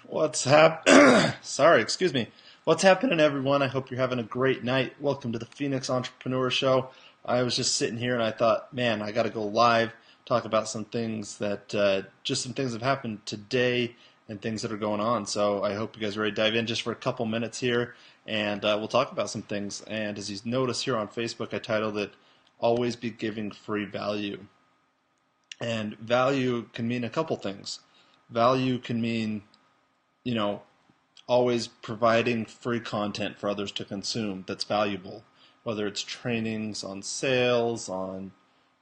What's Sorry, excuse me. What's happening, everyone? I hope you're having a great night. Welcome to the Phoenix Entrepreneur Show. I was just sitting here and I thought, man, I got to go live, talk about some things just some things that have happened today and things that are going on. So I hope you guys are ready to dive in just for a couple minutes here, and we'll talk about some things. And as you notice here on Facebook, I titled it "Always Be Giving Free Value." And value can mean a couple things. Value can mean, you know, always providing free content for others to consume that's valuable, whether it's trainings on sales, on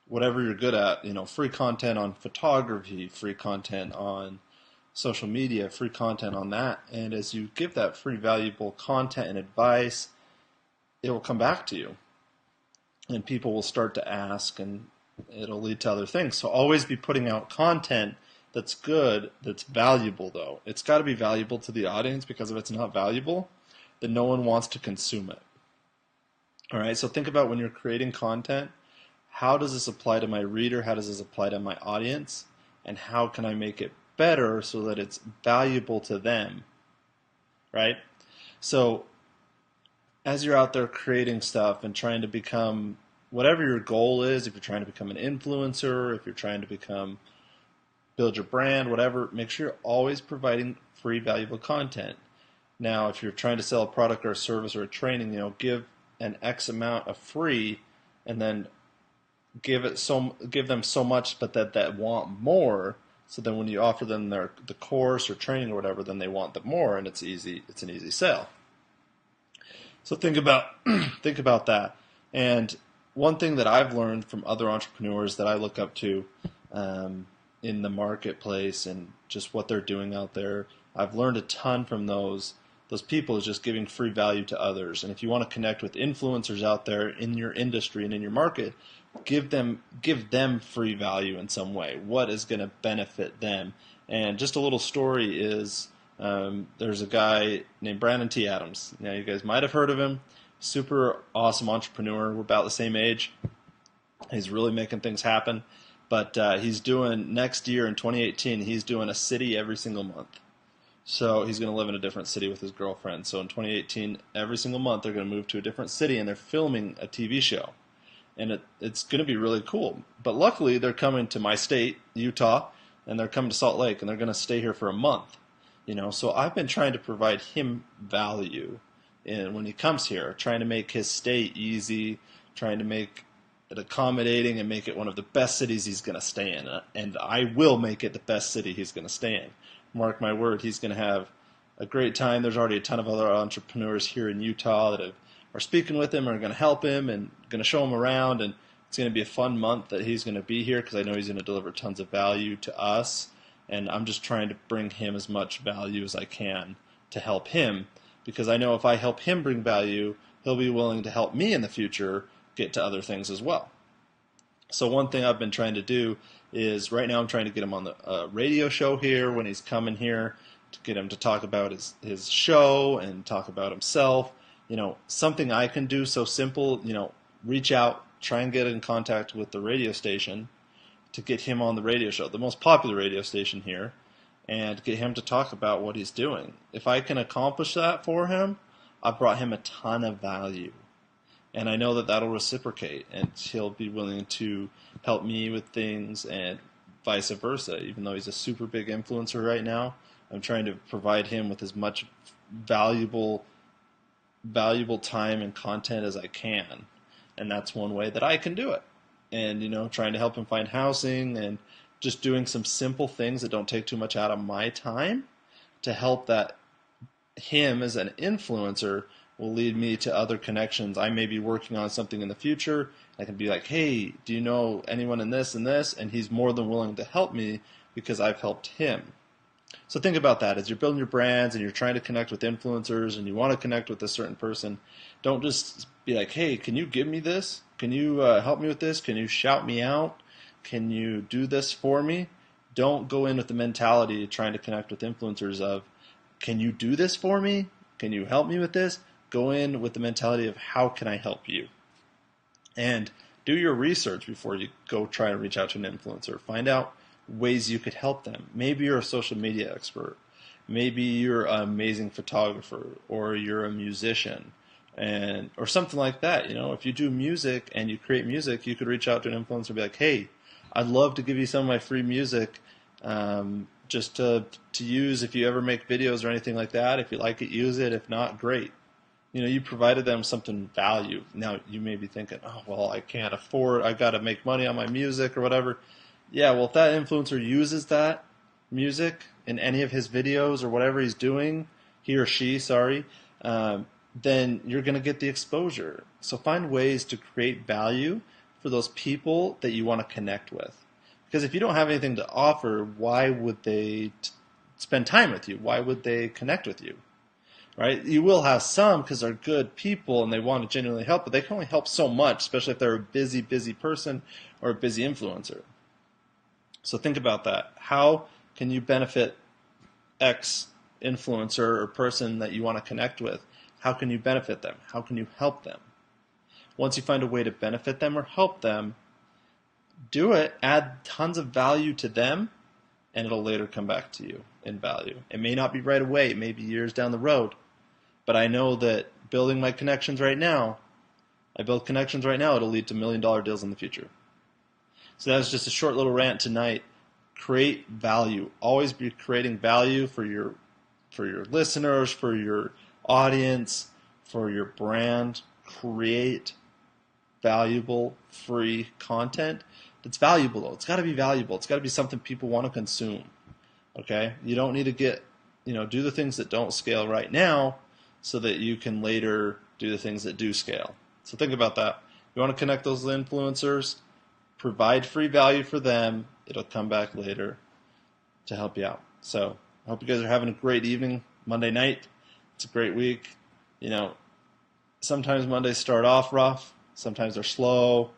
whatever you're good at, free content on photography, free content on social media, free content on that. And as you give that free valuable content and advice, it will come back to you. And people will start to ask, and it'll lead to other things. So always be putting out content that's good, that's valuable, though. It's got to be valuable to the audience, because if it's not valuable, then no one wants to consume it. All right, so think about when you're creating content, how does this apply to my reader? How does this apply to my audience? And how can I make it better so that it's valuable to them, right? So as you're out there creating stuff and trying to become whatever your goal is, if you're trying to become an influencer, if you're trying to build your brand, whatever, make sure you're always providing free, valuable content. Now, if you're trying to sell a product or a service or a training, give an X amount of free, and then give them so much, but that want more. So then, when you offer them the course or training or whatever, then they want the more, and it's easy. It's an easy sale. So think about that. And one thing that I've learned from other entrepreneurs that I look up to in the marketplace and just what they're doing out there, I've learned a ton from those people, is just giving free value to others. And if you want to connect with influencers out there in your industry and in your market, give them free value in some way. What is going to benefit them? And just a little story is, there's a guy named Brandon T. Adams. Now, you guys might have heard of him. Super awesome entrepreneur. We're about the same age. He's really making things happen. But he's doing, next year in 2018, he's doing a city every single month. So he's going to live in a different city with his girlfriend. So in 2018, every single month they're going to move to a different city, and they're filming a TV show. And it's going to be really cool. But luckily, they're coming to my state, Utah, and they're coming to Salt Lake, and they're going to stay here for a month. So I've been trying to provide him value when he comes here, trying to make his stay easy, trying to make it accommodating, and make it one of the best cities he's going to stay in. And I will make it the best city he's going to stay in. Mark my word, he's going to have a great time. There's already a ton of other entrepreneurs here in Utah that are speaking with him, are going to help him and going to show him around. And it's going to be a fun month that he's going to be here, because I know he's going to deliver tons of value to us. And I'm just trying to bring him as much value as I can to help him, because I know if I help him bring value, he'll be willing to help me in the future get to other things as well. So one thing I've been trying to do is, right now I'm trying to get him on the radio show here when he's coming here, to get him to talk about his show and talk about himself. Something I can do so simple, reach out, try and get in contact with the radio station to get him on the radio show, the most popular radio station here, and get him to talk about what he's doing. If I can accomplish that for him, I've brought him a ton of value. And I know that that'll reciprocate, and he'll be willing to help me with things, and vice versa. Even though he's a super big influencer right now, I'm trying to provide him with as much valuable time and content as I can. And that's one way that I can do it. And, trying to help him find housing, and just doing some simple things that don't take too much out of my time to help that him as an influencer will lead me to other connections. I may be working on something in the future. I can be like, hey, do you know anyone in this and this? And he's more than willing to help me because I've helped him. So think about that. As you're building your brands and you're trying to connect with influencers and you want to connect with a certain person, don't just be like, hey, can you give me this? Can you help me with this? Can you shout me out? Can you do this for me? Don't go in with the mentality of trying to connect with influencers of, can you do this for me? Can you help me with this? Go in with the mentality of, how can I help you? And do your research before you go try to reach out to an influencer. Find out ways you could help them. Maybe you're a social media expert. Maybe you're an amazing photographer, or you're a musician, and or something like that. If you do music and you create music, you could reach out to an influencer and be like, "Hey, I'd love to give you some of my free music, just to use if you ever make videos or anything like that. If you like it, use it. If not, great." You provided them something value. Now you may be thinking, "Oh, well, I can't afford. I got to make money on my music or whatever." Yeah, well, if that influencer uses that music in any of his videos or whatever he's doing, he or she, sorry, then you're going to get the exposure. So find ways to create value for those people that you want to connect with. Because if you don't have anything to offer, why would they spend time with you? Why would they connect with you? Right? You will have some because they're good people and they want to genuinely help, but they can only help so much, especially if they're a busy, busy person or a busy influencer. So think about that. How can you benefit X influencer or person that you want to connect with? How can you benefit them? How can you help them? Once you find a way to benefit them or help them, do it, add tons of value to them, and it'll later come back to you in value. It may not be right away, it may be years down the road, but I know that building my connections right now, it'll lead to $1 million deals in the future. So that was just a short little rant tonight. Create value. Always be creating value for your listeners, for your audience, for your brand. Create valuable, free content that's valuable, though. It's got to be valuable. It's got to be something people want to consume. Okay? You don't need to do the things that don't scale right now so that you can later do the things that do scale. So think about that. You want to connect those influencers, provide free value for them. It'll come back later to help you out. So I hope you guys are having a great evening Monday night. It's a great week. Sometimes Mondays start off rough. Sometimes they're slow.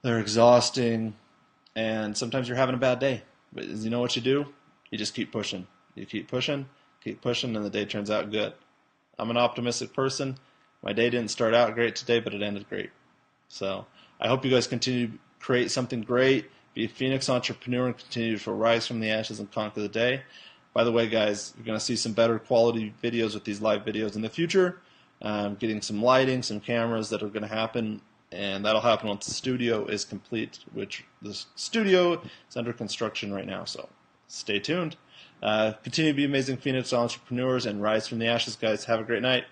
They're exhausting. And sometimes you're having a bad day. But you know what you do? You just keep pushing. You keep pushing, and the day turns out good. I'm an optimistic person. My day didn't start out great today, but it ended great. So I hope you guys continue to create something great, be a Phoenix entrepreneur, and continue to rise from the ashes and conquer the day. By the way, guys, you're going to see some better quality videos with these live videos in the future. Getting some lighting, some cameras that are going to happen, and that'll happen once the studio is complete, which the studio is under construction right now, so stay tuned. Continue to be amazing Phoenix entrepreneurs and rise from the ashes, guys. Have a great night.